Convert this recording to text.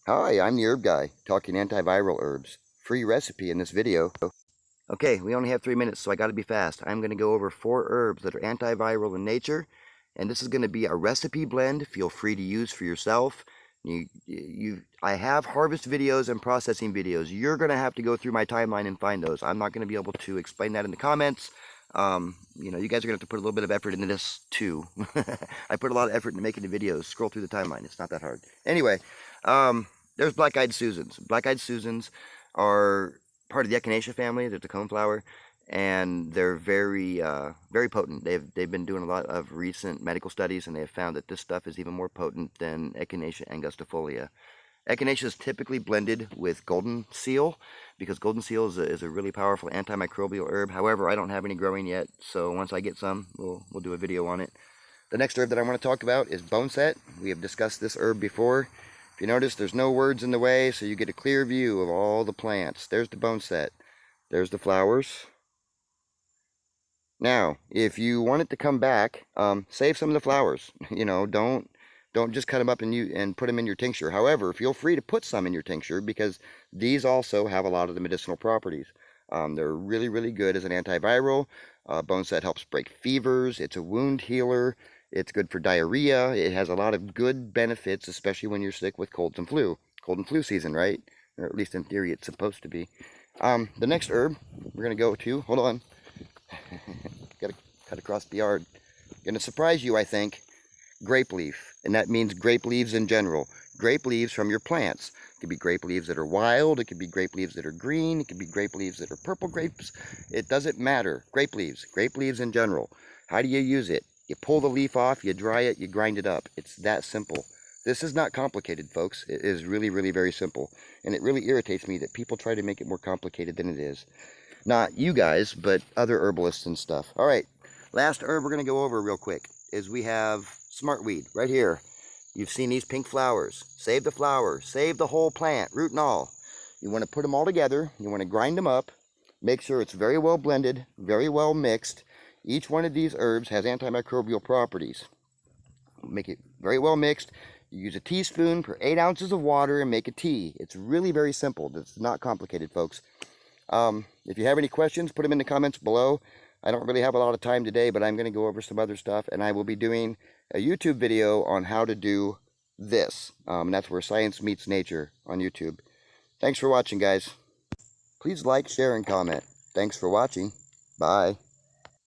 Hi, I'm the herb guy, talking antiviral herbs. Free recipe in this video. Okay, we only have 3 minutes, so I gotta be fast. I'm gonna go over 4 herbs that are antiviral in nature, and this is gonna be a recipe blend. Feel free to use for yourself. I have harvest videos and processing videos. You're gonna have to go through my timeline and find those. I'm not gonna be able to explain that in the comments. You guys are gonna have to put a little bit of effort into this too. I put a lot of effort into making the videos. Scroll through the timeline. It's not that hard. Anyway, there's black-eyed Susans. Black-eyed Susans are part of the echinacea family. They're the coneflower, and they're very potent. They've been doing a lot of recent medical studies, and they have found that this stuff is even more potent than echinacea angustifolia. Echinacea is typically blended with golden seal because golden seal is a really powerful antimicrobial herb. However, I don't have any growing yet, so once I get some, we'll do a video on it. The next herb that I want to talk about is boneset. We have discussed this herb before. If you notice, there's no words in the way, so you get a clear view of all the plants. There's the boneset. There's the flowers. Now, if you want it to come back, save some of the flowers. Don't just cut them up and put them in your tincture. However, feel free to put some in your tincture because these also have a lot of the medicinal properties. They're really, really good as an antiviral. Boneset helps break fevers. It's a wound healer. It's good for diarrhea. It has a lot of good benefits, especially when you're sick with colds and flu. Cold and flu season, right? Or at least in theory, it's supposed to be. The next herb we're going to go to, hold on. Got to cut across the yard. Going to surprise you, I think. Grape leaf, and that means grape leaves in general. Grape leaves from your plants. It could be grape leaves that are wild, it could be grape leaves that are green, it could be grape leaves that are purple grapes. It doesn't matter. Grape leaves in general. How do you use it? You pull the leaf off, you dry it, you grind it up. It's that simple. This is not complicated, folks. It is really, really very simple. And it really irritates me that people try to make it more complicated than it is. Not you guys, but other herbalists and stuff. All right, last herb we're going to go over real quick is we have smartweed right here. You've seen these pink flowers. Save the flower. Save the whole plant, root and all. You want to put them all together. You want to grind them up. Make sure it's very well blended, very well mixed. Each one of these herbs has antimicrobial properties. Make it very well mixed. You use a teaspoon per 8 ounces of water and make a tea. It's really very simple. It's not complicated, folks. If you have any questions, put them in the comments below. I don't really have a lot of time today, but I'm going to go over some other stuff, and I will be doing a YouTube video on how to do this. And that's where science meets nature on YouTube. Thanks for watching, guys. Please like, share, and comment. Thanks for watching. Bye.